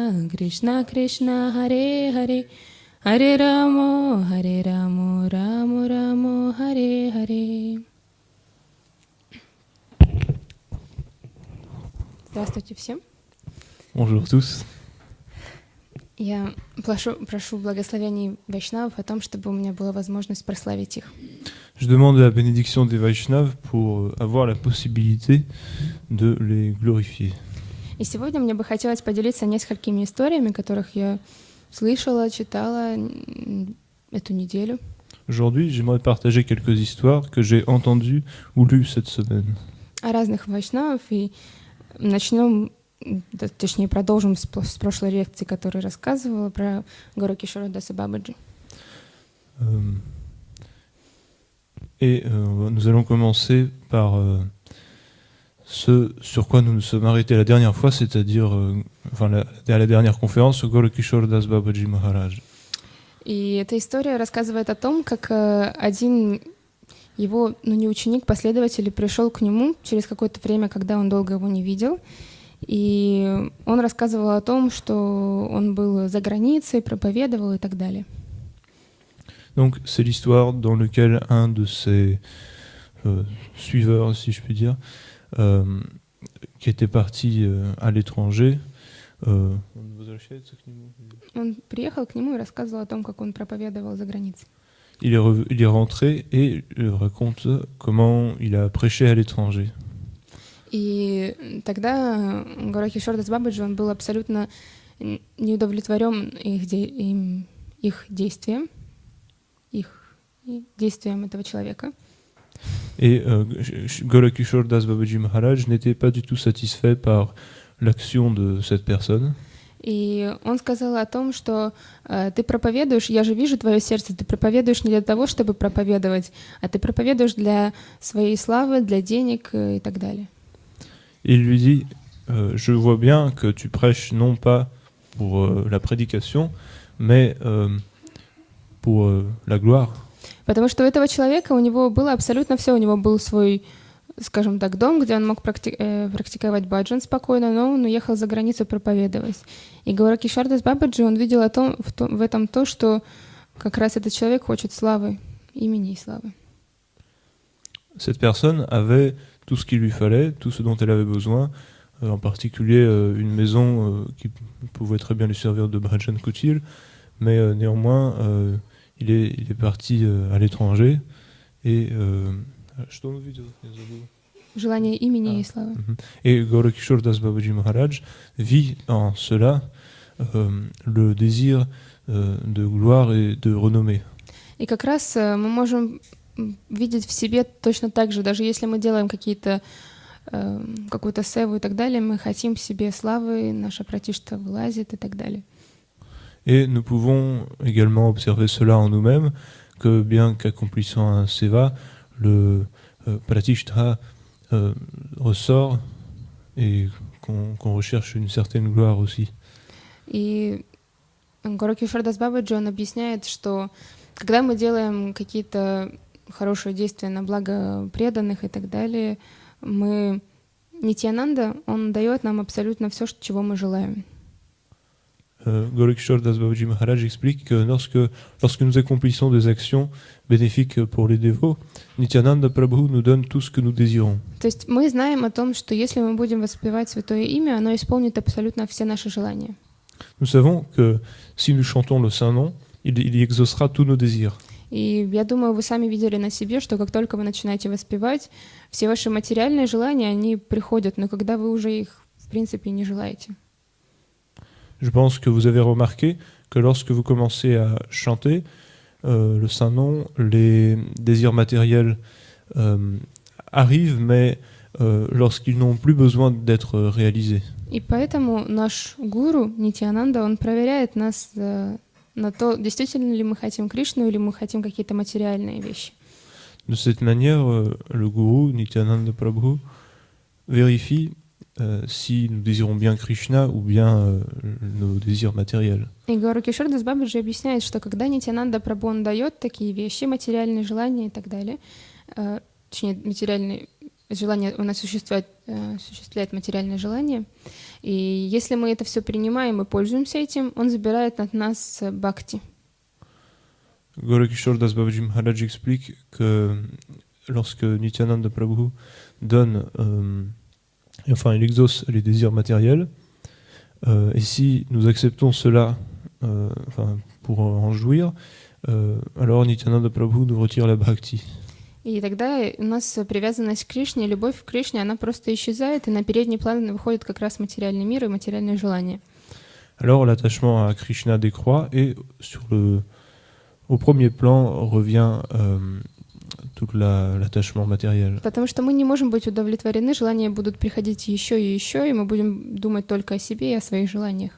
Krishna, Krishna Krishna, Hare Hare, Hare Ramo, Ramo Ramo, Hare Hare. Здравствуйте всем. Bonjour tous. Я прошу благословений вайшнавов о том, чтобы у меня была возможность прославить их. Je demande la bénédiction des Vaishnavas pour avoir la possibilité de les glorifier. И сегодня мне бы хотелось поделиться несколькими историями, которых я слышала, читала эту неделю. Aujourd'hui, j'aimerais partager quelques histoires que j'ai entendues ou lues cette semaine. О разных вайшнавов, и начнем, точнее продолжим с прошлой лекции, которую рассказывала про Гору Кишора Даса Бабаджи. Nous allons commencer par ce sur quoi nous nous sommes arrêtés la dernière fois, c'est-à-dire à la dernière conférence sur Guru Kishore Das Babaji Maharaj. И эта история рассказывает о том, как один его, не ученик, последователь пришел к нему через какое-то время, когда он долго его не видел. И он рассказывал о том, что он был за границей, проповедовал и так далее. Donc c'est l'histoire dans laquelle un de ses suiveurs, si je puis dire, qui était parti à l'étranger. Он приехал к нему и рассказывал о том, как он проповедовал за границей. Il est rentré et raconte comment il a prêché à l'étranger. И тогда Гуру Кишор Дас Бабаджи, он был абсолютно неудовлетворен их действием этого человека. Et Guru Kishore Das Babaji Maharaj n'était pas du tout satisfait par l'action de cette personne. И он сказал о том, что ты проповедуешь, я же вижу твое сердце, ты проповедуешь не для того, чтобы проповедовать, а ты проповедуешь для своей славы, для денег и так далее. Il lui dit, je vois bien que tu prêches non pas pour la prédication, mais pour la gloire. Потому что у этого человека, у него было абсолютно все, у него был свой, скажем так, дом, где он мог практиковать баджан спокойно, но он уехал за границу проповедовать. И Гуру Кишор Дас Бабаджи, он видел в этом то, что как раз этот человек хочет славы, имени и славы. Cette personne avait tout ce qu'il lui fallait, tout ce dont elle avait besoin, en particulier une maison qui pouvait très bien lui servir de bhajan kutil, mais néanmoins il est parti à l'étranger et Желание имени и славы. Et Guru Kishore Das Babaji Maharaj vit en cela le désir de gloire et de renommée. И как раз мы можем видеть в себе точно так же, даже если мы делаем какую-то севу и так далее, мы хотим себе славы, наша пратишта вылазит и так далее. Et nous pouvons également observer cela en nous-mêmes, que bien qu'accomplissant un seva, le pratishtha ressort et qu'on recherche une certaine gloire aussi. И Гуру Кишор Дас Бабаджи, он объясняет, что когда мы делаем какие-то хорошие действия на благо преданных и так далее, Нитьянанда, он дает нам абсолютно все, чего мы желаем. Guru Kishore Das Babaji Maharaj explique que lorsque nous accomplissons des actions bénéfiques pour les dévots, Nityananda Prabhu nous donne tout ce que nous désirons. То есть мы знаем о том, что если мы будем воспевать святое имя, оно исполнит абсолютно все наши желания. Nous savons que si nous chantons le saint nom, il exaucera tous nos désirs. И я думаю, вы сами видели на себе, что как только вы начинаете воспевать, все ваши материальные желания, они приходят, но когда вы уже их, в принципе, не желаете. Je pense que vous avez remarqué que lorsque vous commencez à chanter le saint nom, les désirs matériels arrivent, mais lorsqu'ils n'ont plus besoin d'être réalisés. И поэтому наш гуру Нитьянанда, он проверяет нас на то, действительно ли мы хотим Кришну или мы хотим какие-то материальные вещи. De cette manière, le gourou Nityananda Prabhu vérifie si nous désirons bien Krishna ou bien nos désirs matériels. И Гуру Кишор Дас Бабаджи объясняет, что когда Нитьянанда Прабhu дает такие вещи, материальные желания и так далее, точнее, материальные желание, он осуществляет материальное желание. И если мы это все принимаем и пользуемся этим, он забирает от нас бхакти. Gorakishore Das Babaji Maharaj explique que lorsque Nityananda Prabhu donne, il exauce les désirs matériels, et si nous acceptons cela pour en jouir, alors Nityananda Prabhu nous retire la bhakti. И тогда у нас привязанность к Кришне, любовь к Кришне, она просто исчезает, и на передний план выходит как раз материальный мир и материальные желания. Alors l'attachement à Krishna décroît et au premier plan revient tout l'attachement matériel. Потому что мы не можем быть удовлетворены, желания будут приходить еще, и мы будем думать только о себе и о своих желаниях.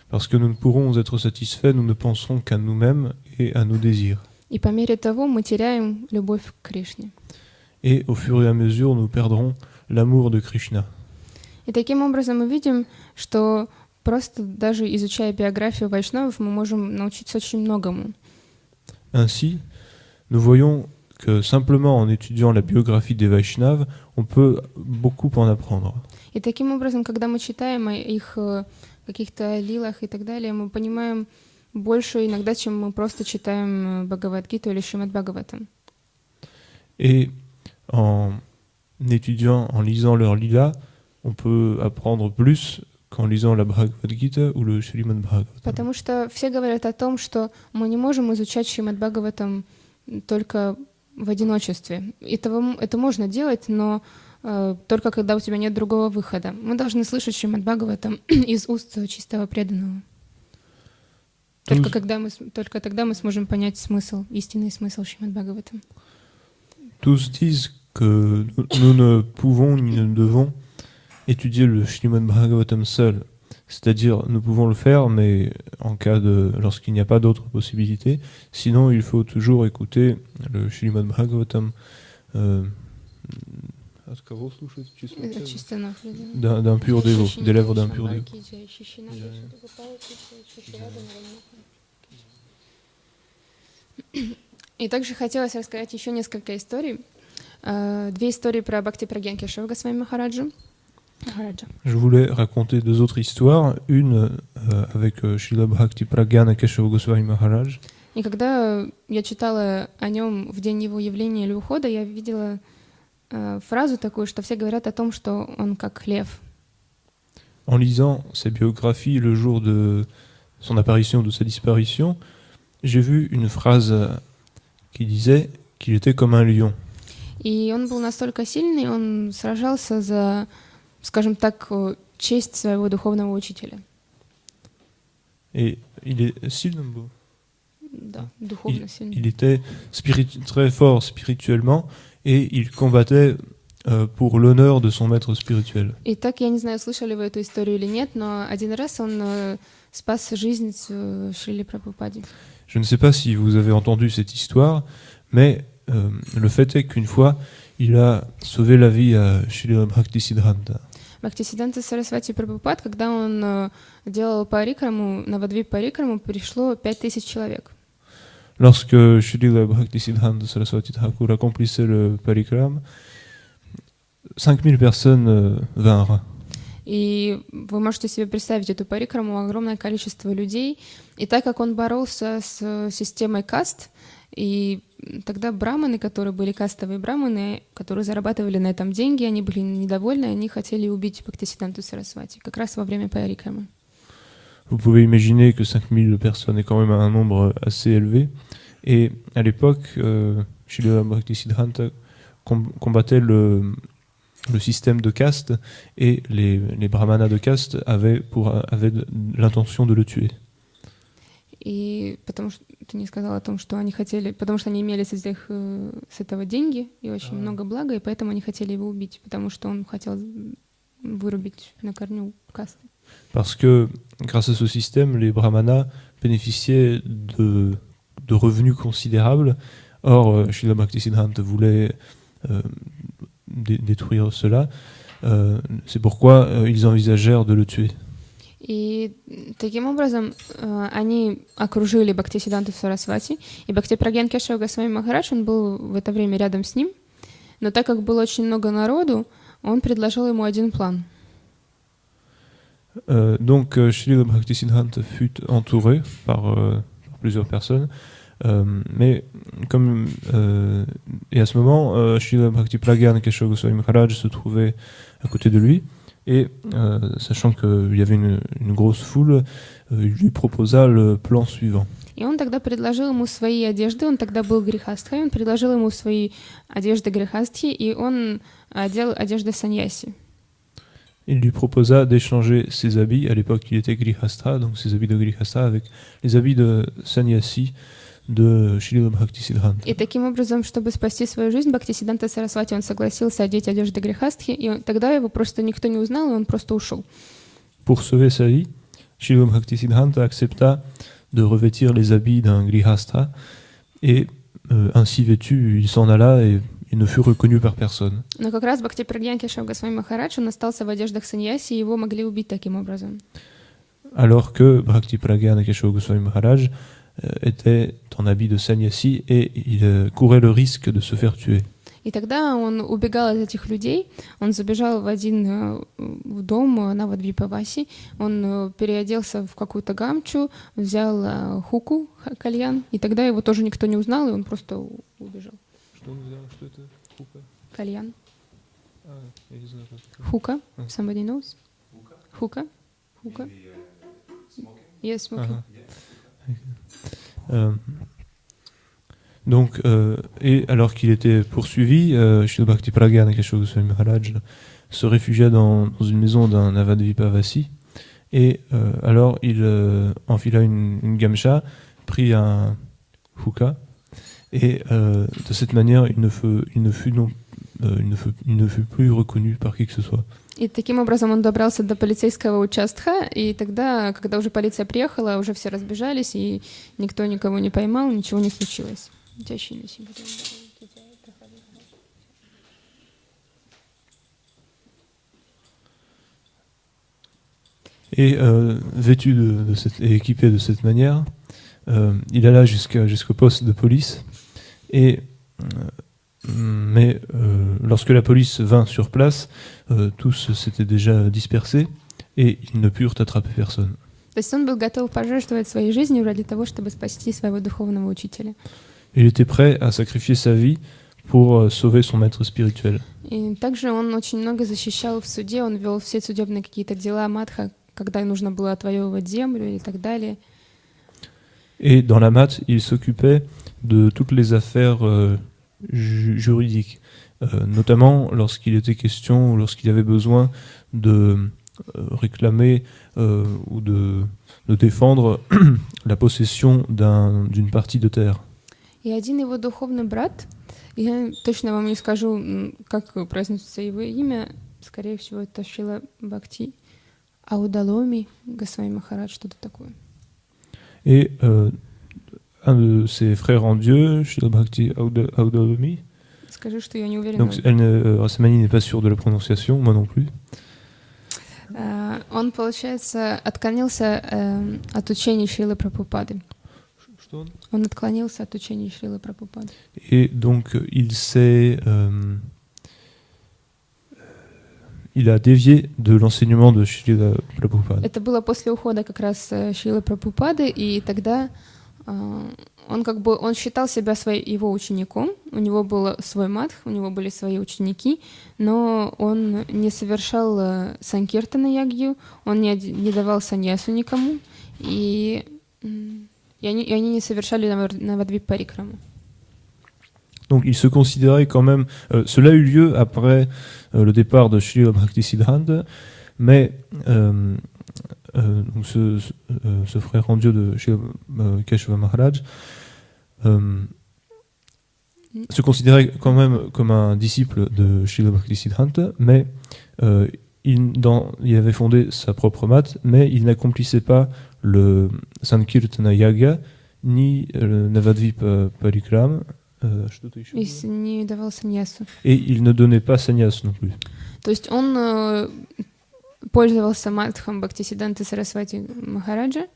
Parce que nous ne pourrons être satisfaits, nous ne penserons qu'à nous-mêmes et à nos désirs. И по мере того мы теряем любовь к Кришне. Et au fur et à mesure, nous perdrons l'amour de Krishna. И таким образом мы видим, что просто даже изучая биографию вайшнавов, мы можем научиться очень многому. Ainsi, nous voyons que simplement en étudiant la biographie des Vaishnavas, on peut beaucoup en apprendre. И таким образом, когда мы читаем о их каких-то лилах и так далее, мы понимаем больше иногда, чем мы просто читаем Бхагавад-гиту или Шримад Бхагаватам. Et en étudiant, en lisant leur lila, on peut apprendre plus qu'en lisant la Bhagavad-gita ou le Shrimad Bhagavatam. Потому что все говорят о том, что мы не можем изучать Шримад Бхагаватам только в одиночестве. Это можно делать, но только когда у тебя нет другого выхода. Мы должны слышать Шримад Бхагаватам из уст чистого преданного. Только тогда мы сможем понять смысл, истинный смысл Шримад Бхагаватам. Tous disent que nous ne pouvons ni ne devons étudier le Shrimad Bhagavatam seul. C'est-à-dire, nous pouvons le faire, mais lorsqu'il n'y a pas d'autre possibilité. Sinon, il faut toujours écouter le Shrimad Bhagavatam d'un pur dévot, des lèvres d'un pur dévot. И также хотелось рассказать еще несколько историй. Две истории про Бхакти Прагьян Кешава Госвами Махараджа. Je voulais raconter deux autres histoires, une avec Srila Bhakti Pragyana Keshava Goswami Maharaj. И когда я читала о нем в день его явления или ухода, я видела фразу такую, что все говорят о том, что он как лев. En lisant sa biographie le jour de son apparition ou de sa disparition, j'ai vu une phrase qui disait qu'il était comme un lion. И он был настолько сильный, он сражался за, скажем так, честь своего духовного учителя. Et il est сильным. Да, духовно сильный. Il était très fort spirituellement et il combattait pour l'honneur de son maître spirituel. И так, я не знаю, слышали вы эту историю или нет, но один раз он спас жизнь Шриле Прабхупаде. Je ne sais pas si vous avez entendu cette histoire, mais le fait est qu'une fois, il a sauvé la vie à Srila Bhaktisiddhanta. Бхактисиддханта Сарасвати Прабхупад, когда он делал парикраму, Навадвип парикраму, пришло 5000 человек. Lorsque Srila Bhaktisiddhanta Saraswati Thakur accomplissait le parikram, 5000 personnes vinrent. И вы можете себе представить эту парикраму, огромное количество людей. И так как он боролся с системой каст, и тогда браманы, которые были кастовые браманы, которые зарабатывали на этом деньги, они были недовольны, они хотели убить Бхактисиддханту Сарасвати, как раз во время парикрамы. Vous pouvez imaginer que 5000 personnes est quand même un nombre assez élevé. Et à l'époque, Srila Bhaktisiddhanta combattait le système de caste et les brahmanas de caste avaient l'intention de le tuer. И потому что ты не сказал о том, что они хотели, потому что они имели с этого деньги и очень много блага, и поэтому они хотели его убить, потому что он хотел вырубить на корню касты. Parce que grâce à ce système, les brahmanas bénéficiaient de revenus considérables. Or, Srila Bhaktisiddhanta voulait détruire cela. C'est pourquoi ils envisagèrent de le tuer. И таким образом они окружили Бхактисиддханту Сарасвати, и Бхакти Прагьян Кешава Госвами Махарадж, он был в это время рядом с ним, Но так как было очень много народу, он предложил ему один план. Donc Srila Bhaktisiddhanta fut entouré par plusieurs personnes, mais et à ce moment, Srila Bhakti Pragyan Keshava Goswami Maharaj se trouvait à côté de lui, et sachant qu'il y avait une grosse foule, il lui proposa le plan suivant. И он тогда предложил ему свои одежды, он тогда был грехастхой, он предложил ему свои одежды грехастхи, и он одел одежды саньяси. Il lui proposa d'échanger ses habits, à l'époque il était grihastha, donc ses habits de grihastha, avec les habits de sannyasi de Srila Bhaktisiddhanta. И таким образом, чтобы спасти свою жизнь, Бхактисиддханта Сарасвати, он согласился одеть одежды грехастхи, и тогда его просто никто не узнал, и он просто ушел. Pour sauver sa vie, Srila Bhaktisiddhanta accepta de revêtir les habits d'un grihastha, et ainsi vêtu, il s'en alla et il ne fut reconnu par personne. Но как раз Бхакти Прагьян Кешав Госвами Махарадж, он остался в одеждах саньяси, и его могли убить таким образом. Alors que Bhakti Pragyan Keshava Goswami Maharaj était en habit de sannyasi et il courait le risque de se faire tuer. И тогда он убегал от этих людей, он забежал в один дом Навадвипаваси, он переоделся в какую-то гамчу, взял хуку, кальян, и тогда его тоже никто не узнал, и он просто убежал. Что это? Хука? Кальян. Я не знаю, что это. Хука. Somebody knows? Хука. Хука. Yes, smoking. Donc, et alors qu'il était poursuivi, Srila Bhakti Pragyan Keshava Goswami Maharaj se réfugia dans une maison d'un Navadvipavasi, et alors il enfila une gamcha, prit un huka, et de cette manière il ne fut plus reconnu par qui que ce soit. И таким образом он добрался до полицейского участка, и тогда, когда уже полиция приехала, уже все разбежались, и никто никого не поймал, ничего не случилось. Et vêtu et équipé de cette manière, il alla jusqu'au poste de police, et mais lorsque la police vint sur place, tous s'étaient déjà dispersés et ils ne purent attraper personne. То есть он был готов пожертвовать своей жизнью ради того, чтобы спасти своего духовного учителя. Il était prêt à sacrifier sa vie pour sauver son maître spirituel. И также он очень много защищал в суде, он вел все судебные какие-то дела Мадха, когда нужно было отвоевывать землю и так далее. Et dans la mat, il s'occupait de toutes les affaires juridiques, notamment lorsqu'il était question, lorsqu'il avait besoin de réclamer ou de défendre la possession d'une partie de terre. И один его духовный брат, я точно вам не скажу, как произносится его имя, скорее всего, это Шрила Бхакти Аудаломи Госвами Махарадж, что-то такое. Et un de ses frères en Dieu, Srila Bhakti Audalomi. Скажи, что я не уверена. Donc Rasamani n'est pas sûr de la prononciation, moi non plus. Он, получается, отклонился от учений Шрилы Прабхупады. Он отклонился от учений Шрилы Прабхупады. Et donc il a dévié de l'enseignement de Srila Prabhupada. Это было после ухода как раз Шрилы Прабхупады, и тогда он считал себя его учеником, у него был свой мадх, у него были свои ученики, но он не совершал санкиртана ягью, он не давал саньясу никому, и они не совершали навадвип парикраму. Donc il se considérait quand même... cela eut lieu après le départ de Srila Bhaktisiddhanta, mais donc ce frère en Dieu de Srila Keshava Maharaj se considérait quand même comme un disciple de Srila Bhaktisiddhanta, mais il avait fondé sa propre mat, mais il n'accomplissait pas le Sankirtana Yaga ni le Navadvipa Parikram. Et il ne donnait pas sannyas non plus. То есть он пользовался мадхом Бхактисиддханты Сарасвати Махараджа.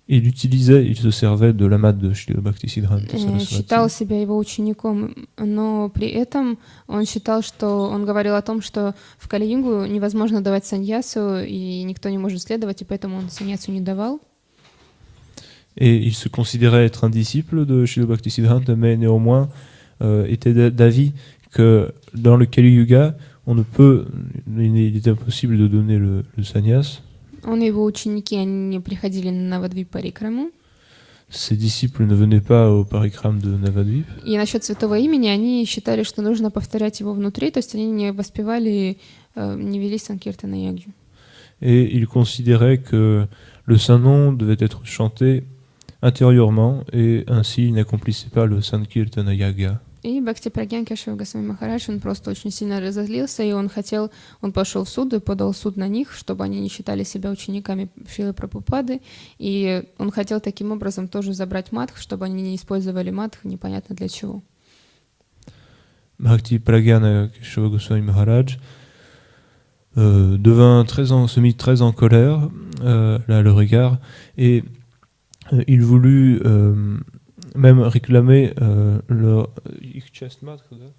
il se servait de la mat de Srila Bhaktisiddhanta считал Saraswati. себя его учеником, но при этом он считал, что он говорил о том, что в Кали-югу невозможно давать саньясу, и никто не может следовать, и поэтому он саньясу не давал. Et il se considérait être un disciple de Srila Bhaktisiddhanta, mais néanmoins était d'avis que dans le Kali Yuga, il est impossible de donner le sannyas. Он и его ученики, они приходили на Навадвип Парикраму. Ses disciples ne venaient pas au parikram de Navadvip. И насчет святого имени они считали, что нужно повторять его внутри, то есть они не воспевали, не вели санкиртана ягью. Et il considérait que le saint nom devait être chanté intérieurement, et ainsi il n'accomplissait pas le Sankirtana Yaga. И Бхакти Прагьян Кешава Госвами Махарадж, он просто очень сильно разозлился, и он пошел в суд и подал суд на них, чтобы они не считали себя учениками Шрилы Прабхупады, и он хотел таким образом тоже забрать матх, чтобы они не использовали матх непонятно для чего. Bhakti Pragyana Keshava Goswami Maharaj se mit très en colère à leur égard, et il voulut même réclamer leur их часть матх, да?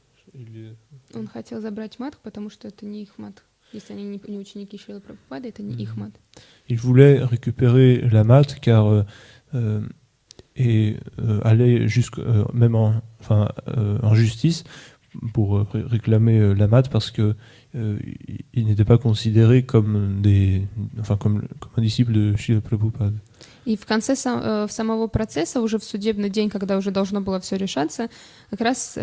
Он хотел забрать матх, потому что это не их матх. Если они не ученики Шрилы Прабхупады, это не их матх. Il voulait récupérer la mat car aller jusqu'à même en justice pour réclamer la mat, parce que il n'était pas considéré comme comme un disciple de Srila Prabhupada. И в конце самого процесса, уже в судебный день, когда уже должно было все решаться, как раз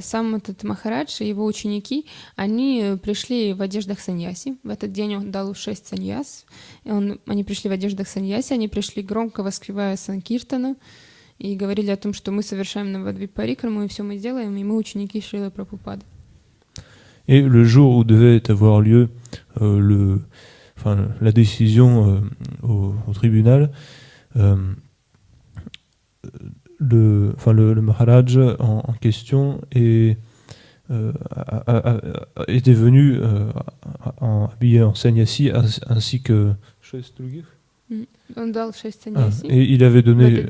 сам этот Махарадж и его ученики, они пришли в одеждах саньяси. В этот день он дал 6 саньяс. Они пришли в одеждах саньяси, они пришли громко воспевая санкиртану и говорили о том, что мы совершаем Навадвип Парикраму, и все мы делаем, и мы ученики Шрилы Прабхупады. Et le jour où devait avoir lieu la décision au tribunal, le Maharaj en question était venu habillé en sannyasi ainsi que et il avait donné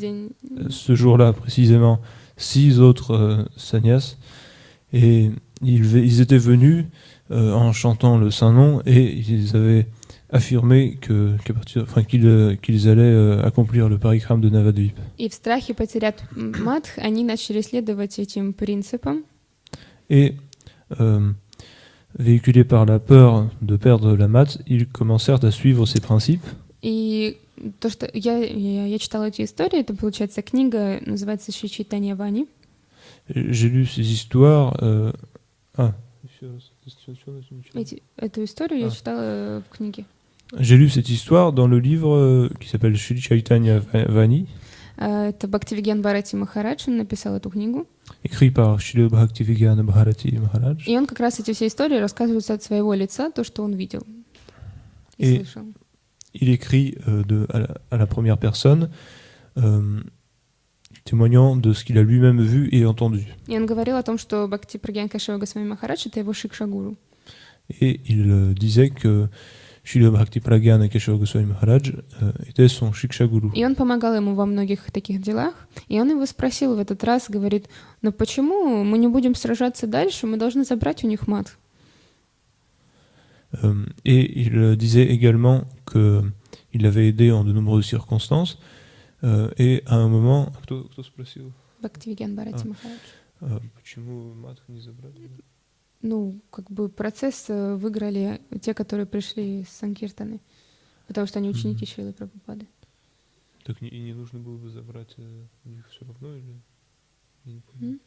ce jour-là précisément 6 autres sannyas, et ils étaient venus en chantant le saint nom, et ils avaient affirmé qu'ils allaient accomplir le parikram de Navadvip. И в страхе потерять матх, они начали следовать этим принципам. Et véhiculés par la peur de perdre la mat, ils commencèrent à suivre ces principes. И то, что я читала эти истории, это, получается, книга, называется Шри Чайтанья Вани. J'ai lu ces histoires. Эту историю я читала в книге. J'ai lu cette histoire dans le livre qui s'appelle Shri Chaitanya Vani. Это Бхактивигьян Бхарати Махарадж, он написал эту книгу. Écrit par Shri Bhaktivigyan Bharati Maharaj. И он как раз эти все истории рассказывает от своего лица, то, что он видел и слышал. Il écrit à la première personne, témoignant de ce qu'il a lui-même vu et entendu. И он говорил о том, что Бхакти Прагьян Кешава Госвами Махарадж — это его шикша-гуру. Et il disait que Srila Bhakti Pragyana Keshava Goswami Maharaj était son Shiksha Guru. И он помогал ему во многих таких делах. И он его спросил в этот раз, говорит: «Но почему мы не будем сражаться дальше? Мы должны забрать у них мат». Et il disait également qu'il avait aidé en de nombreuses circonstances. Et à un moment... Кто спросил? Бхактивигьян Бхарати Махарадж. Почему мат не забрали? Ну, как бы процесс выиграли те, которые пришли с Санкиртаны, потому что они ученики Шрилы Прабхупады. Так и не нужно было бы забрать у них все равно, или? Я не помню.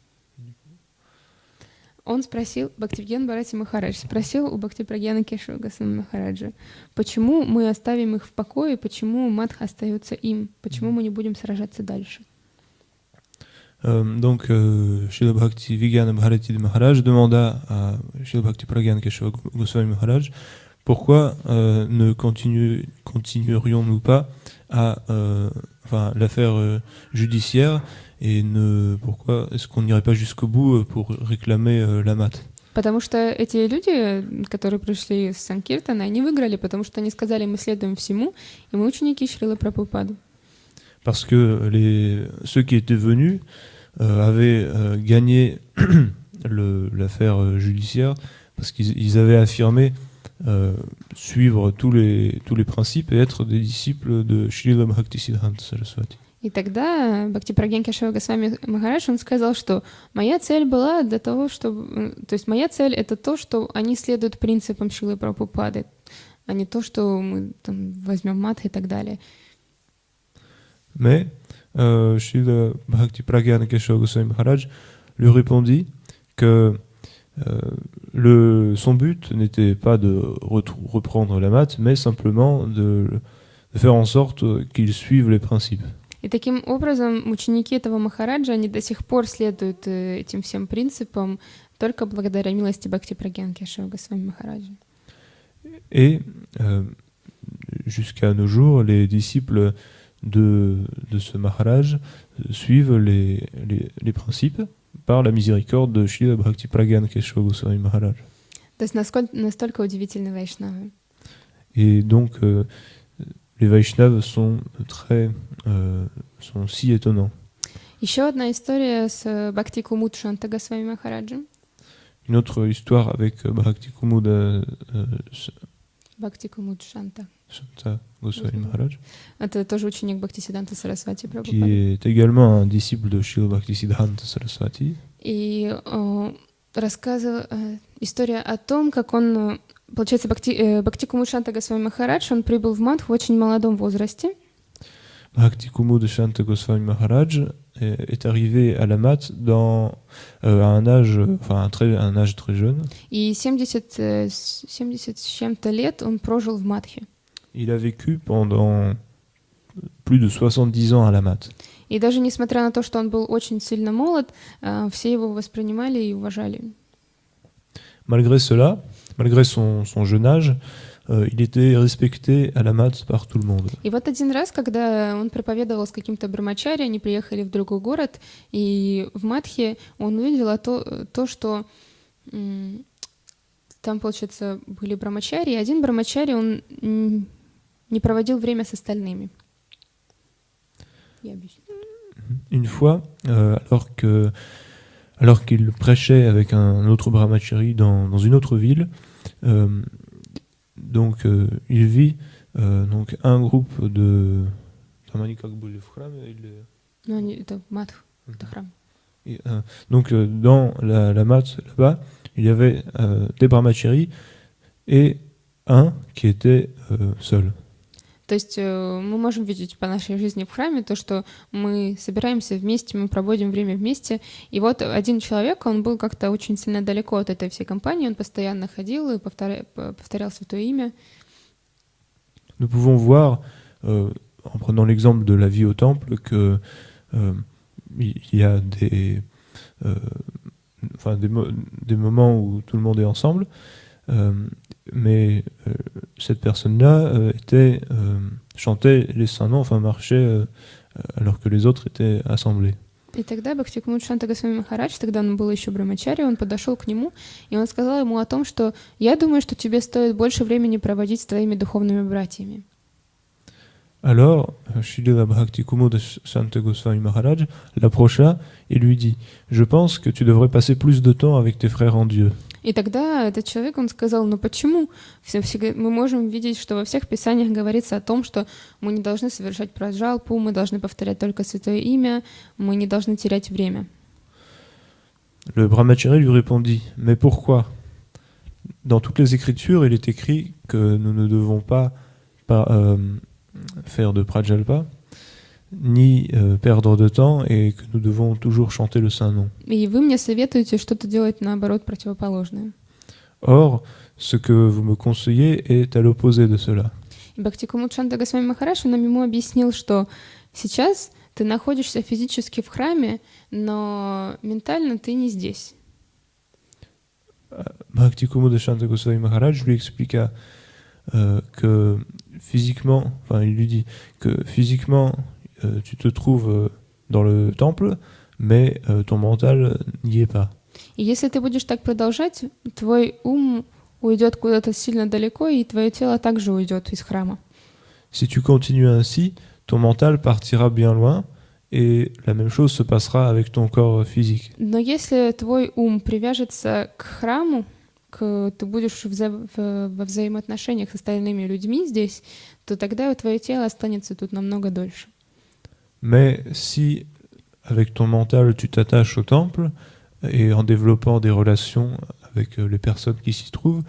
Он спросил, Бхактивигьян Бхарати Махарадж спросил у Бхакти Прагьяна Кешава Госвами Махараджа, почему мы оставим их в покое, почему матх остается им, почему мы не будем сражаться дальше. Donc, Srila Bhaktivigyan Bharati Maharaj demanda à Srila Bhakti Pragyana Keshava Goswami Maharaj pourquoi ne continuerions-nous pas à l'affaire judiciaire, et pourquoi est-ce qu'on n'irait pas jusqu'au bout pour réclamer la mat. Потому что эти люди, которые пришли с Санкиртана, они выиграли, потому что они сказали: мы следуем всему, и мы ученики Шрилы Прабхупады. parce que ceux qui étaient venus avaient gagné l'affaire judiciaire, parce qu'ils avaient affirmé suivre tous les principes et être des disciples de Шрила Бхактисиддханта Сарасвати. И тогда Бхактипрагьян Кешава Госвами Махарадж, он сказал, что моя цель была для того, чтобы... То есть моя цель — это то, что они следуют принципам Шрилы Прабхупады, а не то, что мы там возьмем мадх и так далее. Mais Srila Bhaktipragyan Keshava Goswami Maharaj lui répondit que son but n'était pas de reprendre la mat, mais simplement de faire en sorte qu'ils suivent les principes. И таким образом ученики этого Махараджа, они до сих пор следуют этим всем принципам только благодаря милости Бхактипрагьян Кешава Госвами Махараджа. Et jusqu'à nos jours, les disciples de ce Maharaj suivent les principes par la miséricorde de Srila Bhaktipragyan Keshava Goswami Maharaj. То есть настолько удивительны вайшнавы. Et donc, les Vaishnavas sont si étonnants. Еще одна история с Бхакти Кумуд Шанта Госвами Махараджем. Une autre histoire avec Bhakti Kumuda Бхакти Кумуд Шанта. Shanta Goswami Maharaj, Это тоже ученик Бхактисиддханта Сарасвати qui Прабхупады. est également un disciple de Srila Bhaktisiddhanta Saraswati. И рассказывал история о том, как он, получается, Бхакти Кумуд Шанта Госвами Махарадж, он прибыл в Мадх в очень молодом возрасте. Bhakti Kumuda Shanta Goswami Maharaj est arrivé à la mat à un âge très jeune. И 70 с чем-то лет он прожил в Мадхе. Il a vécu pendant plus de 70 ans à la mat. И даже несмотря на то, что он был очень сильно молод, все его воспринимали и уважали. Malgré cela, malgré son jeune âge, il était respecté à la mat par tout le monde. И вот один раз, когда он проповедовал с каким-то брамачари, они приехали в другой город, и в Мадхе он увидел то, что там, получается, были брамачари, и один брамачари, он не проводил время с остальными. Я объясню. Une fois, alors qu'il prêchait avec un autre brahmachari dans une autre ville, il vit donc un groupe de... Ну, это Мадх, это храм. Donc dans la mat là-bas, il y avait des brahmacharis et un qui était seul. То есть мы можем видеть по нашей жизни в храме то, что мы собираемся вместе, мы проводим время вместе. И вот один человек, он был как-то очень сильно далеко от этой всей компании, он постоянно ходил и повторял святое имя. Nous pouvons voir, en prenant l'exemple de la vie au temple, que il y a des moments où tout le monde est ensemble, mais cette personne-là chantait les saints noms, enfin marchait alors que les autres étaient assemblés. И тогда Бхакти Кумуд Шанта Госвами Махарадж, тогда он был еще брамачари, он подошел к нему, и он сказал ему о том, что «Я думаю, что тебе стоит больше времени проводить с твоими духовными братьями». Alors, Srila Bhakti Kumuda Shanta Goswami Maharaj l'approcha et lui dit « Je pense que tu devrais passer plus de temps avec tes frères en Dieu. » И тогда этот человек, он сказал, ну почему? Мы можем видеть, что во всех писаниях говорится о том, что мы не должны совершать праджалпу, мы должны повторять только святое имя, мы не должны терять время. Le brahmachari lui répondit « Mais pourquoi? Dans toutes les écritures, il est écrit que nous ne devons pas faire de prajalpa, ni perdre de temps, et que nous devons toujours chanter le saint nom. И вы мне советуете что-то делать наоборот противоположное. Or, ce que vous me conseillez est à l'opposé de cela. И Бхакти Кумуд Шанта Госвами Махарадж, он ему объяснил, что сейчас ты находишься физически в храме, но ментально ты не здесь. Bhakti Kumuda Shanta Goswami Maharaj lui expliqua que physiquement, enfin il lui dit que physiquement tu te trouves dans le temple, mais ton mental n'y est pas. И если ты будешь так продолжать, твой ум уйдет куда-то сильно далеко, и твое тело также уйдет из храма. Si tu continues ainsi, ton mental partira bien loin, et la même chose se passera avec ton corps physique. Но если твой ум привяжется к храму, ты будешь во взаимоотношениях с остальными людьми здесь, то тогда твое тело останется тут намного дольше. Mais si, avec ton mental, tu t'attaches au temple, et en développant des relations avec les personnes qui s'y trouvent,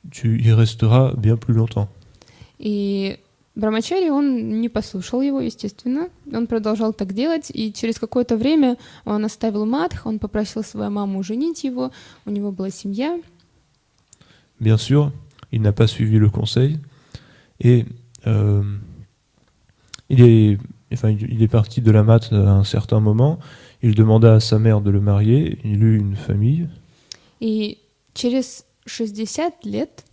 tu y resteras bien plus longtemps. И Брамачари, он не послушал его, естественно. Он продолжал так делать, и через какое-то время он оставил мадх, он попросил свою маму женить его, у него была семья. Bien sûr, il n'a pas suivi le conseil, et il est parti de la mat à un certain moment, il demanda à sa mère de le marier, il eut une famille. И через 60 лет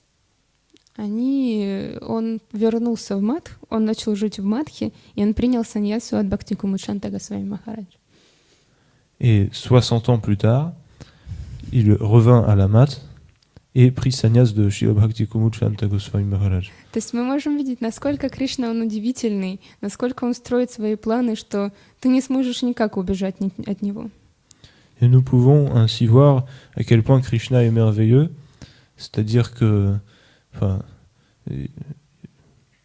он вернулся в мадх, он начал жить в мадхе, и он принял саньясу от Бхактикумуд-Шанта Госвами Махараджа. Et 60 ans plus tard, il revint à la mat et prit sannyas de Srila Bhakti-Kumud-Shanta Goswami Maharaj. То есть мы можем видеть, насколько Кришна, он удивительный, насколько он строит свои планы, что ты не сможешь никак убежать от него. Et nous pouvons ainsi voir à quel point Krishna est merveilleux, c'est-à-dire que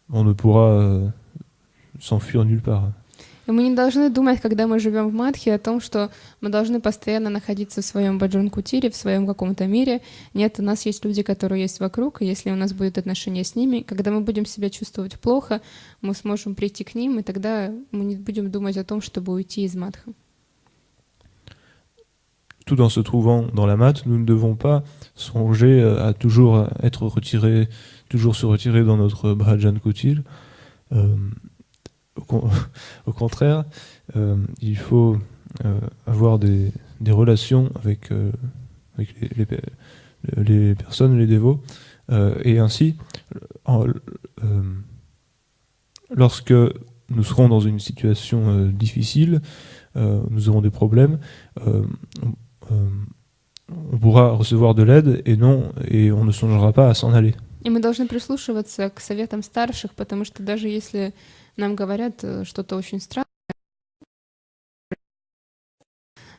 on ne pourra s'enfuir nulle part. И мы не должны думать, когда мы живем в мадхе, о том, что мы должны постоянно находиться в своем баджан-кутире, в своем каком-то мире. Нет, у нас есть люди, которые есть вокруг, и если у нас будут отношения с ними, когда мы будем себя чувствовать плохо, мы сможем прийти к ним, и тогда мы не будем думать о том, чтобы уйти из мадха. Tout en se trouvant dans la mat, nous ne devons pas songer à toujours être retirés, toujours se retirer dans notre bhajan kutir. Au contraire, il faut avoir des relations avec les personnes, les dévots, et ainsi, lorsque nous serons dans une situation difficile, nous aurons des problèmes, on pourra recevoir de l'aide et on ne songera pas à s'en aller. И мы должны прислушиваться к советам старших, потому что даже если нам говорят что-то очень странное,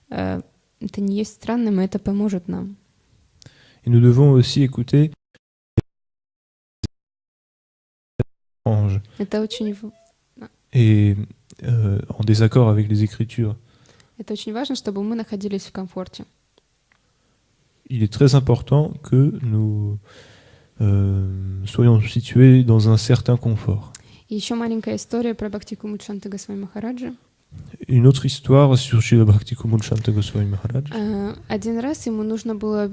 это не есть странным, и это поможет нам. Et nous devons aussi écouter les anges. Это очень... Et en désaccord avec les Écritures. Это очень важно, чтобы мы находились в комфорте. Il est très important que nous soyons situés dans un certain confort. И еще маленькая история про Бхактикумуд-Шанта Госвами Махараджа. Une autre histoire sur Srila Bhakti-Kumud-Shanta Goswami Maharaj. Один раз ему нужно было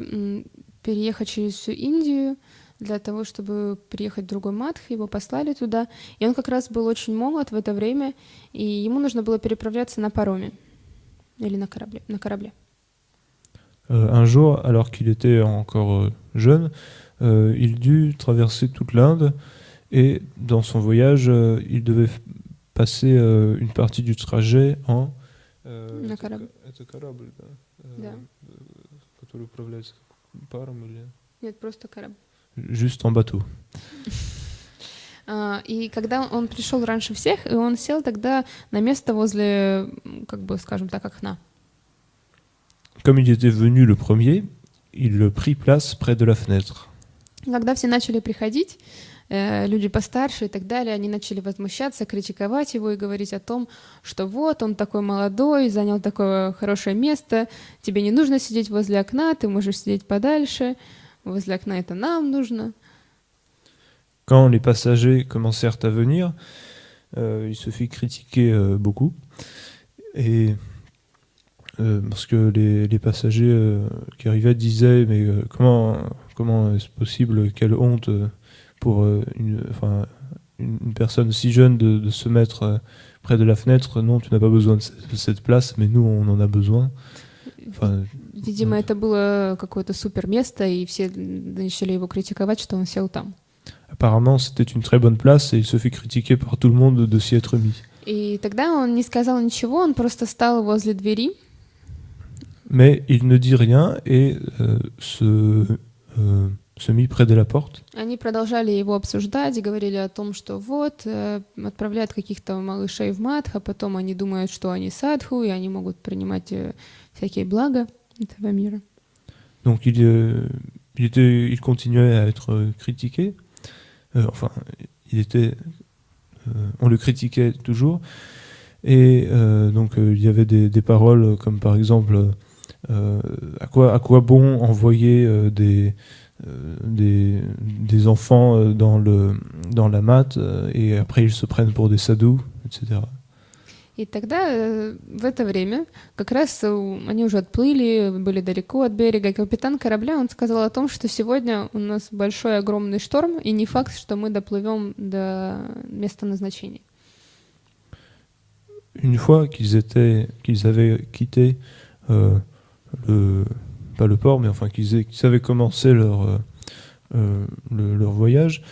переехать через всю Индию для того, чтобы приехать в другой мадх, его послали туда. И он как раз был очень молод в это время, и ему нужно было переправляться на пароме или на корабле. Un jour, alors qu'il était encore jeune, il dut traverser toute l'Inde et dans son voyage, il devait passer une partie du trajet en... На корабле. Это корабль, да? Да. Который управляется паром или... Нет, просто корабль. Juste en bateau. И когда он пришел раньше всех, и он сел тогда на место возле, как бы, скажем так, окна. Comme il était venu le premier, il prit place près de la fenêtre. Когда все начали приходить, люди постарше и так далее, они начали возмущаться, критиковать его и говорить о том, что вот он такой молодой, занял такое хорошее место, тебе не нужно сидеть возле окна, ты можешь сидеть подальше, возле окна это нам нужно. Quand les passagers commencèrent à venir, il se fit critiquer beaucoup, et parce que les passagers qui arrivaient disaient mais comment est-ce possible, quelle honte pour une personne si jeune de se mettre près de la fenêtre. Non, tu n'as pas besoin de cette place, mais nous on en a besoin. Видимо, это было какое-то супер место, и все начали его критиковать, что он сел там. Apparemment, c'était une très bonne place et il se fait critiquer par tout le monde de s'y être mis. И тогда он не сказал ничего, он просто стал возле двери. Mais il ne dit rien et se mit près de la porte. Они продолжали его обсуждать и говорили о том, что вот, отправляют каких-то малышей в мадха, потом они думают, что они садху, и они могут принимать всякие блага этого мира. Donc il continuait à être critiqué. On le critiquait toujours. Et donc il y avait des paroles comme par exemple à quoi bon envoyer des enfants dans la mat et après ils se prennent pour des sadhus, etc. И тогда, в это время, как раз они уже отплыли, были далеко от берега, и капитан корабля, он сказал о том, что сегодня у нас большой огромный шторм, и не факт, что мы доплывем до места назначения. Une fois qu'ils avaient quitté pas le port, mais enfin qu'ils avaient commencé leur voyage,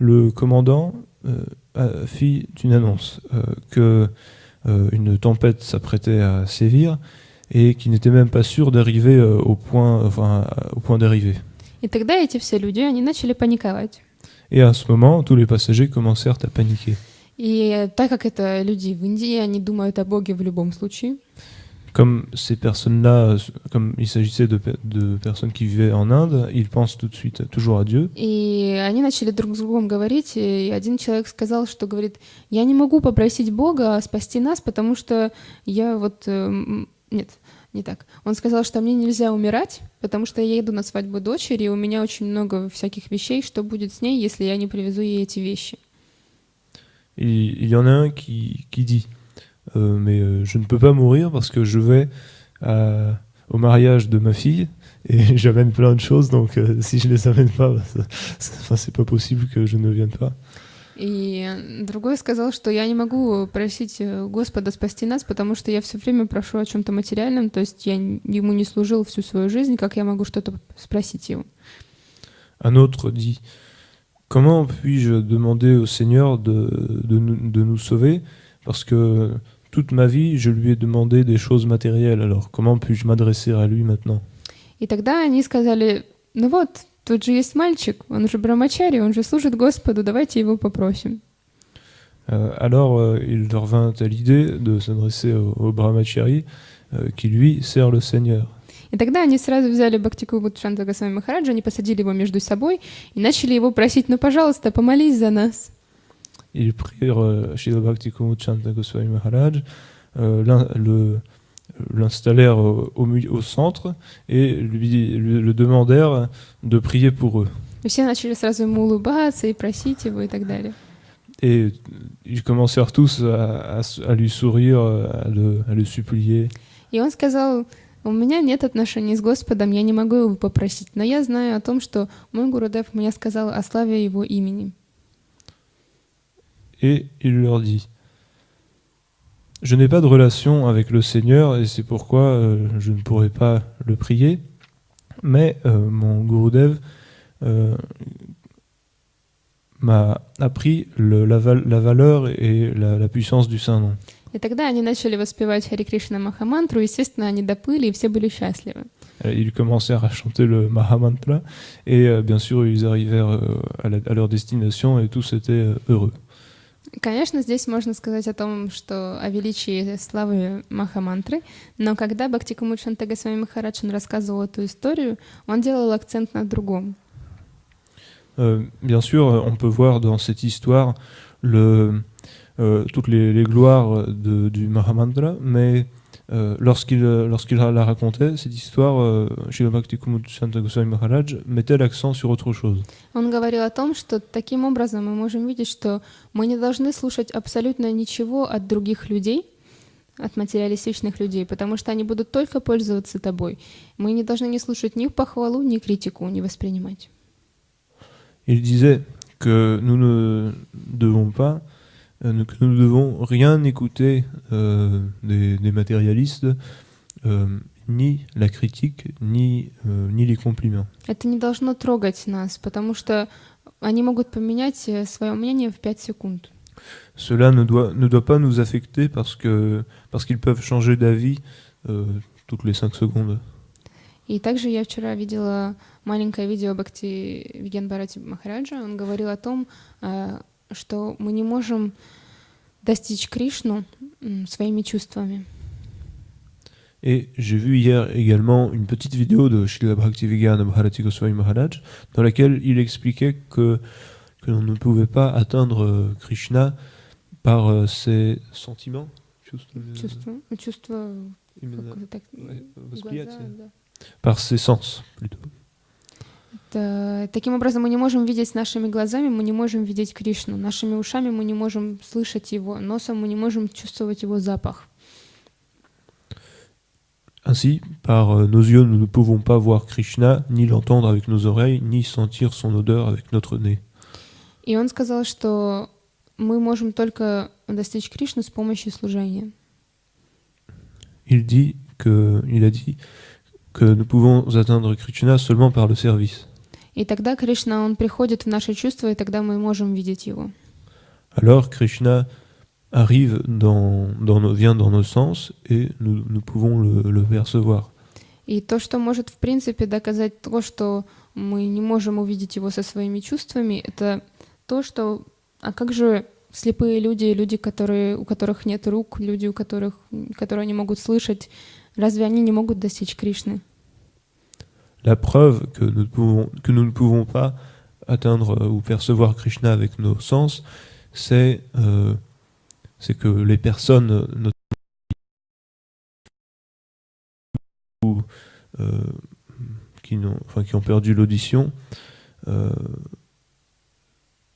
le commandant fit une annonce que une tempête s'apprêtait à sévir et qu'il n'était même pas sûr d'arriver au point d'arrivée. И тогда эти все люди, они начали паниковать. Et à ce moment, tous les passagers commencèrent à paniquer. И так как это люди в Индии, они думают о Боге в любом случае. Comme ces personnes-là, comme il s'agissait de personnes qui vivaient en Inde, ils pensent tout de suite toujours à Dieu. И они начали друг с другом говорить, и один человек сказал, что говорит, я не могу попросить Бога спасти нас, потому что я вот... Нет, не так. Он сказал, что мне нельзя умирать, потому что я еду на свадьбу дочери, и у меня очень много всяких вещей, что будет с ней, если я не привезу ей эти вещи. Et il y en a un qui dit mais je ne peux pas mourir parce que je vais au mariage de ma fille et j'amène plein de choses, donc si je les amène pas, c'est pas possible que je ne vienne pas. И другой сказал, что я не могу просить Господа спасти нас, потому что я все время прошу о чем-то материальном, то есть я ему не служил всю свою жизнь, как я могу что-то спросить его. Un autre dit comment puis-je demander au Seigneur de nous sauver parce que toute ma vie, je lui ai demandé des choses matérielles. Alors, comment puis-je m'adresser à lui maintenant? И тогда они сказали, ну вот, тут же есть мальчик, он же брамачари, он же служит Господу, давайте его попросим. Alors, il leur vint à l'idée de s'adresser au brahmachari qui, lui, sert le Seigneur. И тогда они сразу взяли Бхактикумуд-Чандра Госвами Махараджа, они посадили его между собой и начали его просить, ну, пожалуйста, помолись за нас. Ils prirent Srila Bhakti-Kumud-Chanda Goswami Maharaj, l'installèrent au centre et le demandèrent de prier pour eux. И все начали сразу ему улыбаться и просить его и так далее. Et ils commencèrent tous à lui sourire, à le supplier. И он сказал, у меня нет отношений с Господом, я не могу его попросить, но я знаю о том, что мой Гурудев мне сказал о славе его имени. Et il leur dit je n'ai pas de relation avec le Seigneur et c'est pourquoi je ne pourrai pas le prier, mais mon Gurudev m'a appris la valeur et la puissance du Saint-Nom. И тогда они начали воспевать Хари Кришна Махамантру, естественно, они доплыли, и все были счастливы. Ils commencèrent à chanter le Mahamantra et bien sûr ils arrivèrent à leur destination et tous étaient heureux. Конечно, здесь можно сказать о том, что о величии славы Махамантры, но когда Бхактикумуд-Чанда Госвами Махарадж рассказывал эту историю, он делал акцент на другом. Bien sûr, on peut voir dans cette histoire toutes les gloires du Mahamantra, mais lorsqu'il la racontait, cette histoire, Srila Bhakti-Kumud-Chanda Goswami Maharaj mettait l'accent sur autre chose. Он говорил о том, что таким образом мы можем видеть, что мы не должны слушать абсолютно ничего от других людей, от материалистичных людей, потому что они будут только пользоваться тобой. Мы не должны не слушать ни похвалу, ни критику, не воспринимать. Il disait que nous ne devons pas que nous ne devons rien écouter des matérialistes, ni la critique, ni les compliments. Это не должно трогать нас, потому что они могут поменять свое мнение в 5 секунд. Cela ne doit pas nous affecter parce qu'ils peuvent changer d'avis toutes les 5 secondes. И также я вчера видела маленькое видео Бхакти Вигьян Бхарати Махараджа. Он говорил о том, что мы не можем достичь Кришну своими чувствами. Et j'ai vu hier également une petite vidéo de Srila Bhaktivedanta Bharati Goswami Maharaj dans laquelle il expliquait que l'on ne pouvait pas atteindre Krishna par ses sentiments, Чувства par ses sens plutôt. Таким образом, мы не можем видеть нашими глазами, мы не можем видеть Кришну. Нашими ушами мы не можем слышать его, носом мы не можем чувствовать его запах. Ainsi, par nos yeux, nous ne pouvons pas voir Krishna, ni l'entendre avec nos oreilles, ni sentir son odeur avec notre nez. И он сказал, что мы можем только достичь Кришны с помощью служения. Il a dit que nous pouvons atteindre Krishna seulement par le service. И тогда Кришна, он приходит в наши чувства, и тогда мы можем видеть его. Alors Krishna arrive vient dans nos sens et nous pouvons le percevoir. И то, что может в принципе доказать то, что мы не можем увидеть его со своими чувствами, это то, что... А как же слепые люди, у которых нет рук, люди, которые не могут слышать, разве они не могут достичь Кришны? La preuve que nous ne pouvons pas atteindre ou percevoir Krishna avec nos sens, c'est que les personnes qui ont perdu l'audition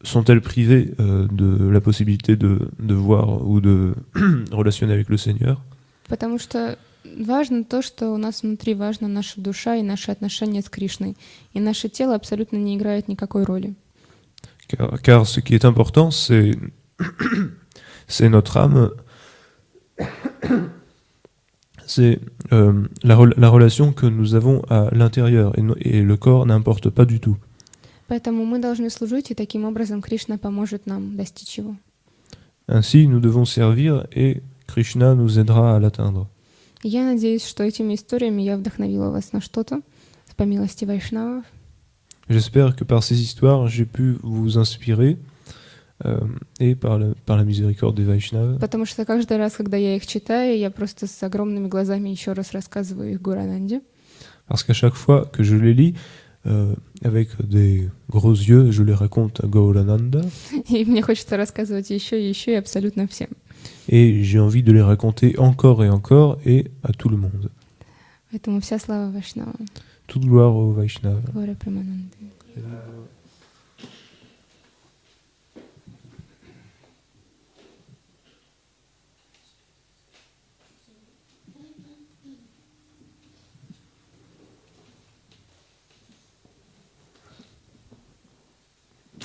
sont-elles privées de la possibilité de voir ou de relationner avec le Seigneur? Потому что важно то, что у нас внутри, важна наша душа и наши отношения с Кришной. И наше тело абсолютно не играет никакой роли. Car ce qui est important, c'est notre âme, c'est la relation que nous avons à l'intérieur, et le corps n'importe pas du tout. Поэтому мы должны служить, и таким образом Кришна поможет нам достичь его. Ainsi, nous devons servir, et Krishna nous aidera à l'atteindre. Я надеюсь, что этими историями я вдохновила вас на что-то, по милости Вайшнавов. J'espère que par ces histoires, j'ai pu vous inspirer, et par la miséricorde des Vaishnavas. Потому что каждый раз, когда я их читаю, я просто с огромными глазами еще раз рассказываю их Гурананде. Parce qu'à chaque fois que je les lis, avec des gros yeux, je les raconte à Gaurananda. И мне хочется рассказывать еще и абсолютно всем. Et j'ai envie de les raconter encore et à tout le monde. Поэтому вся слава Вайшнавам. Toute gloire au Vaishnava. Гора Премананды.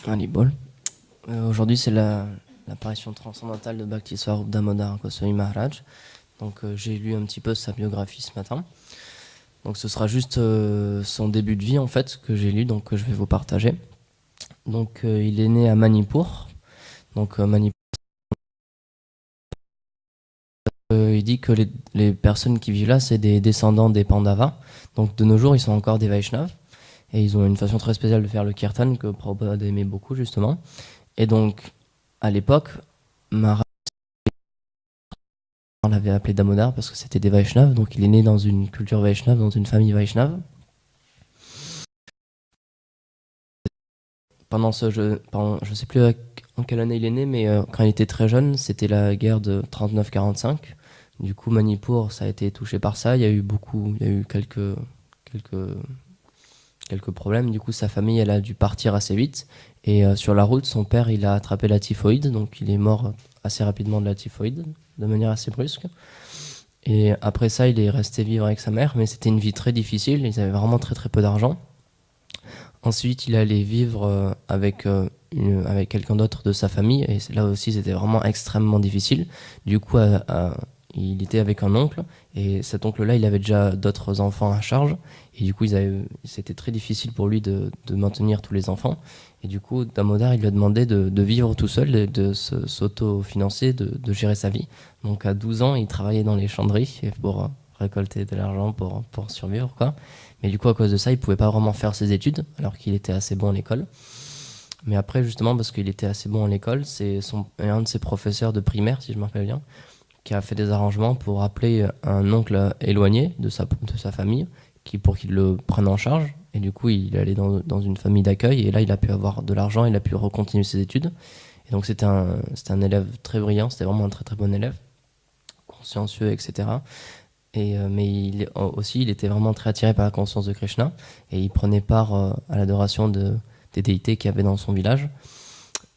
Allez, bol. Aujourd'hui, c'est l'apparition transcendantale de Bhaktiswarup Damodar Goswami Maharaj. Donc, j'ai lu un petit peu sa biographie ce matin. Donc, ce sera juste son début de vie, en fait, que j'ai lu, donc que je vais vous partager. Donc, il est né à Manipur. Donc, Manipur. Il dit que les personnes qui vivent là, c'est des descendants des Pandavas. Donc, de nos jours, ils sont encore des Vaishnavas. Et ils ont une façon très spéciale de faire le kirtan que Prabhupada aimait beaucoup, justement. Et donc, à l'époque, Maharaj, on l'avait appelé Damodar parce que c'était des Vaishnavas. Donc, il est né dans une culture Vaishnava, dans une famille Vaishnava. Je sais plus en quelle année il est né, mais quand il était très jeune, c'était la guerre de 39-45. Du coup, Manipur, ça a été touché par ça. Il y a eu quelques problèmes. Du coup, sa famille, elle a dû partir assez vite. Et sur la route, son père, il a attrapé la typhoïde. Donc, il est mort assez rapidement de la typhoïde, de manière assez brusque. Et après ça, il est resté vivre avec sa mère. Mais c'était une vie très difficile. Ils avaient vraiment très, très peu d'argent. Ensuite, il allait vivre avec quelqu'un d'autre de sa famille. Et là aussi, c'était vraiment extrêmement difficile. Du coup, il était avec un oncle. Et cet oncle-là, il avait déjà d'autres enfants à charge. Et du coup, c'était très difficile pour lui de maintenir tous les enfants. Et du coup, Damodar, il lui a demandé de vivre tout seul, de s'autofinancer, de gérer sa vie. Donc à 12 ans, il travaillait dans les chanderies pour récolter de l'argent pour survivre, quoi. Mais du coup, à cause de ça, il pouvait pas vraiment faire ses études, alors qu'il était assez bon à l'école. Mais après, justement, parce qu'il était assez bon à l'école, c'est un de ses professeurs de primaire, si je me rappelle bien, qui a fait des arrangements pour appeler un oncle éloigné de sa famille, pour qu'il le prenne en charge. Et du coup, il est allé dans une famille d'accueil, et là, il a pu avoir de l'argent, il a pu recontinuer ses études. Et donc, c'était un élève très brillant, c'était vraiment un très très bon élève, consciencieux, etc. Mais il était vraiment très attiré par la conscience de Krishna, et il prenait part à l'adoration des déités qu'il y avait dans son village.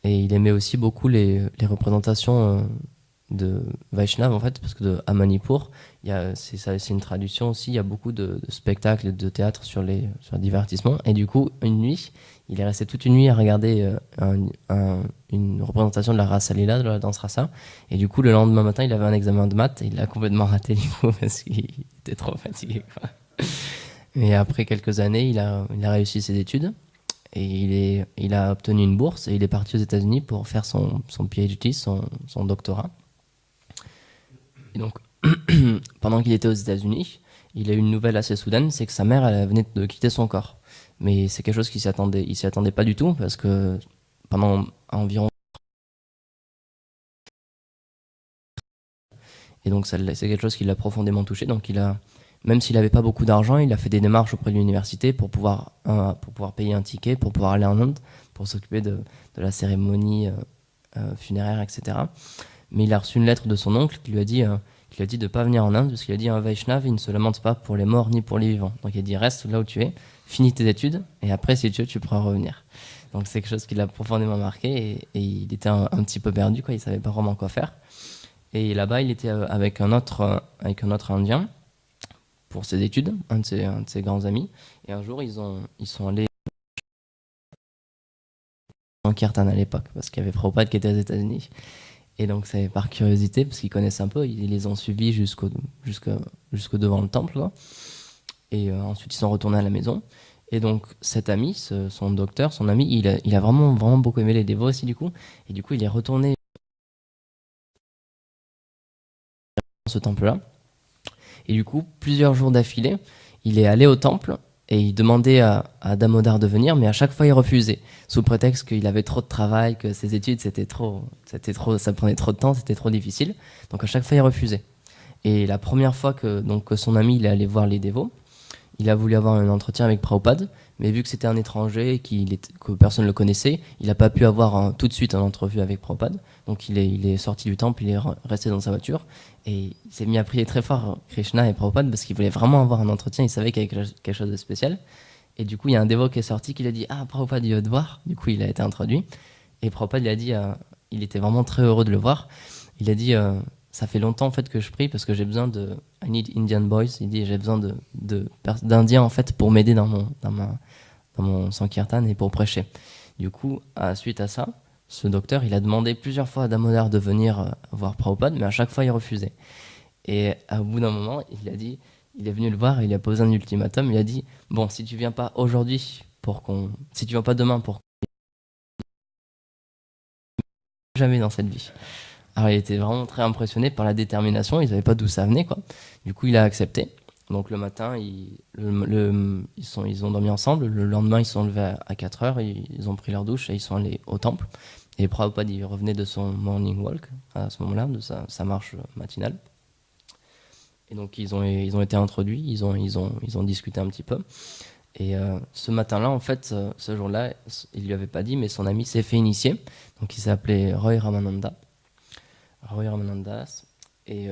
Et il aimait aussi beaucoup les représentations de Vaishnav, en fait, parce que à Manipur, c'est une tradition aussi, il y a beaucoup de spectacles et de théâtre sur le divertissement. Et du coup, une nuit, il est resté toute une nuit à regarder une représentation de la Rasa Lila, de la danse Rasa. Et du coup, le lendemain matin, il avait un examen de maths et il l'a complètement raté, du coup, parce qu'il était trop fatigué, quoi. Et après quelques années, il a réussi ses études. Et il a obtenu une bourse et il est parti aux États-Unis pour faire son PhD, son doctorat. Et donc, pendant qu'il était aux États-Unis, il a eu une nouvelle assez soudaine, c'est que sa mère, elle venait de quitter son corps. Mais c'est quelque chose il s'y attendait pas du tout, parce que pendant environ... Et donc, c'est quelque chose qui l'a profondément touché. Donc, même s'il n'avait pas beaucoup d'argent, il a fait des démarches auprès de l'université pour pouvoir payer un ticket, pour pouvoir aller en Inde, pour s'occuper de la cérémonie funéraire, etc. Mais il a reçu une lettre de son oncle qui lui a dit de ne pas venir en Inde, parce qu'il a dit un Vaishnav, il ne se lamente pas pour les morts ni pour les vivants. Donc il a dit reste là où tu es, finis tes études, et après, si tu veux, tu pourras revenir. Donc c'est quelque chose qui l'a profondément marqué, et il était un petit peu perdu, quoi, il ne savait pas vraiment quoi faire. Et là-bas, il était avec un autre Indien pour ses études, un de ses grands amis. Et un jour, ils sont allés en Kirtan à l'époque, parce qu'il y avait Prabhupada qui était aux États-Unis. Et donc, c'est par curiosité, parce qu'ils connaissent un peu, ils les ont suivis jusqu'au devant le temple, quoi. Et ensuite, ils sont retournés à la maison. Et donc, cet ami, son docteur, son ami, il a vraiment, vraiment beaucoup aimé les dévots aussi, du coup. Et du coup, il est retourné dans ce temple-là. Et du coup, plusieurs jours d'affilée, il est allé au temple et il demandait à Damodar de venir, mais à chaque fois, il refusait, sous prétexte qu'il avait trop de travail, que ses études, ça prenait trop de temps, c'était trop difficile. Donc, à chaque fois, il refusait. Et la première fois que son ami il est allé voir les dévots, il a voulu avoir un entretien avec Prabhupada, mais vu que c'était un étranger, que personne ne le connaissait, il n'a pas pu avoir tout de suite une entrevue avec Prabhupada. Donc il est sorti du temple, il est resté dans sa voiture, et il s'est mis à prier très fort Krishna et Prabhupada, parce qu'il voulait vraiment avoir un entretien, il savait qu'il y avait quelque chose de spécial. Et du coup, il y a un dévot qui est sorti, qui lui a dit « Ah, Prabhupada, il veut te voir ». Du coup, il a été introduit. Et Prabhupada, il a dit, il était vraiment très heureux de le voir. Il a dit ça fait longtemps en fait que je prie parce que j'ai besoin de I need Indian boys. Il dit j'ai besoin d'Indiens en fait pour m'aider dans mon Sankirtan et pour prêcher. Du coup, suite à ça, ce docteur il a demandé plusieurs fois à Damodar de venir voir Prabhupada, mais à chaque fois il refusait. Et au bout d'un moment, il est venu le voir et il a posé un ultimatum. Il a dit bon, si tu viens pas aujourd'hui si tu viens pas demain pour jamais dans cette vie. Alors il était vraiment très impressionné par la détermination, il ne savait pas d'où ça venait, quoi. Du coup il a accepté. Donc le matin, ils ont dormi ensemble, le lendemain ils sont levés à 4h, ils ont pris leur douche et ils sont allés au temple. Et Prabhupada il revenait de son morning walk à ce moment-là, de sa marche matinale. Et donc ils ont été introduits, ils ont discuté un petit peu. Et ce matin-là, en fait, ce jour-là, il lui avait pas dit, mais son ami s'est fait initier. Donc il s'appelait Roy Ramananda. Roy Ramanandas. Et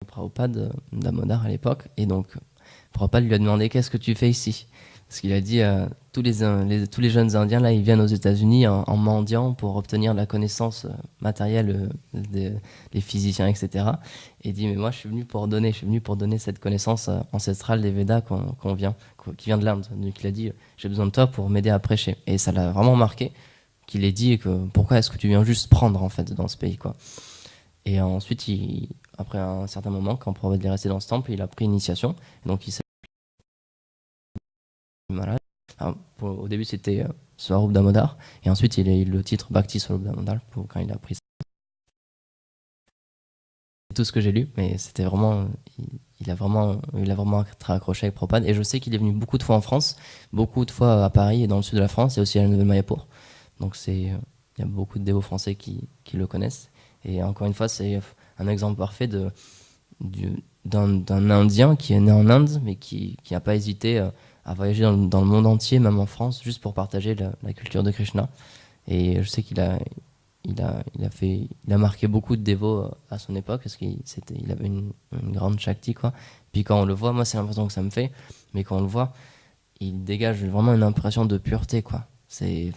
Prabhupada Damodar à l'époque. Et donc Prabhupada lui a demandé qu'est-ce que tu fais ici? Parce qu'il a dit tous les jeunes Indiens là, ils viennent aux États-Unis en mendiant pour obtenir la connaissance matérielle des physiciens, etc. Et il dit mais moi je suis venu pour donner cette connaissance ancestrale des Védas qui vient de l'Inde. Donc il a dit j'ai besoin de toi pour m'aider à prêcher. Et ça l'a vraiment marqué qu'il ait dit que pourquoi est-ce que tu viens juste prendre en fait dans ce pays, quoi. Et ensuite après un certain moment, quand Prabhupada est resté dans ce temple, il a pris initiation. Et donc il s'est malade. Au début, c'était Swarup Damodar, et ensuite, il a eu le titre Bhakti Swarup Damodar quand il a pris ça. C'est tout ce que j'ai lu, mais c'était vraiment. il a vraiment très accroché avec Prabhupada. Et je sais qu'il est venu beaucoup de fois en France, beaucoup de fois à Paris et dans le sud de la France, et aussi à la Nouvelle-Mayapur. Donc il y a beaucoup de dévots français qui le connaissent. Et encore une fois, c'est un exemple parfait d'un Indien qui est né en Inde, mais qui n'a pas hésité à voyager dans le monde entier, même en France, juste pour partager la culture de Krishna. Et je sais qu'il a marqué beaucoup de dévots à son époque, parce qu'il avait une grande shakti, quoi. Puis quand on le voit, moi c'est l'impression que ça me fait, mais quand on le voit, il dégage vraiment une impression de pureté, quoi. C'est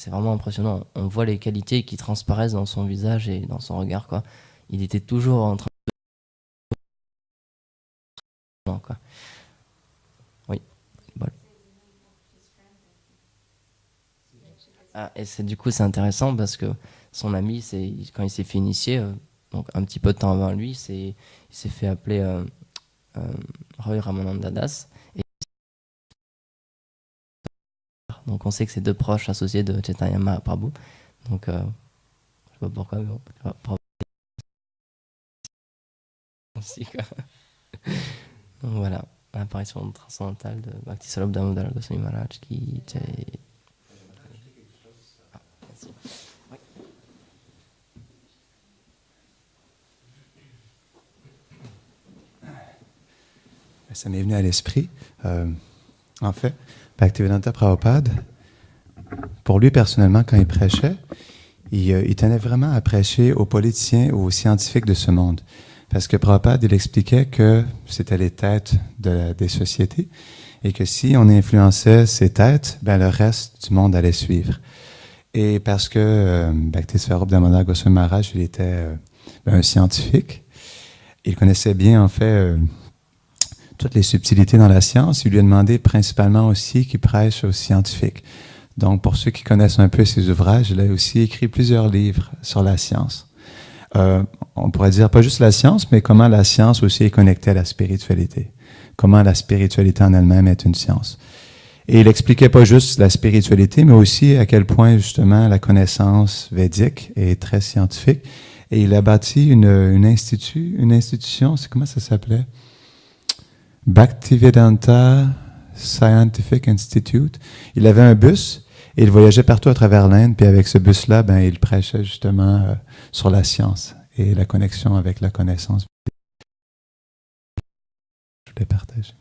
vraiment impressionnant. On voit les qualités qui transparaissent dans son visage et dans son regard, quoi. Il était toujours en train de... quoi. Oui. Voilà. Ah, et du coup, c'est intéressant parce que son ami, quand il s'est fait initier, donc un petit peu de temps avant lui, il s'est fait appeler Roy Ramananda Das. Donc on sait que c'est deux proches associés de Chaitanya Mahaprabhu. Donc je sais pas pourquoi, mais bon. Aussi, quoi. Donc voilà, l'apparition transcendantale de Bhakti Swarup Damodara Goswami Maharaj qui... Ah, merci. Oui. Ça m'est venu à l'esprit. En fait, Bhaktivedanta Prabhupada, pour lui personnellement, quand il prêchait, il tenait vraiment à prêcher aux politiciens ou aux scientifiques de ce monde. Parce que Prabhupada, il expliquait que c'était les têtes des sociétés et que si on influençait ces têtes, ben le reste du monde allait suivre. Et parce que Bhakti Swarup Damodara Goswami Maharaj, il était un scientifique, il connaissait bien en fait toutes les subtilités dans la science. Il lui a demandé principalement aussi qu'il prêche aux scientifiques. Donc pour ceux qui connaissent un peu ses ouvrages, il a aussi écrit plusieurs livres sur la science. On pourrait dire pas juste la science, mais comment la science aussi est connectée à la spiritualité. Comment la spiritualité en elle-même est une science. Et il expliquait pas juste la spiritualité, mais aussi à quel point justement la connaissance védique est très scientifique. Et il a bâti une institution, c'est comment ça s'appelait? Bhaktivedanta Scientific Institute. Il avait un bus et il voyageait partout à travers l'Inde. Puis avec ce bus-là, ben, il prêchait justement sur la science et la connexion avec la connaissance. Je voulais partager.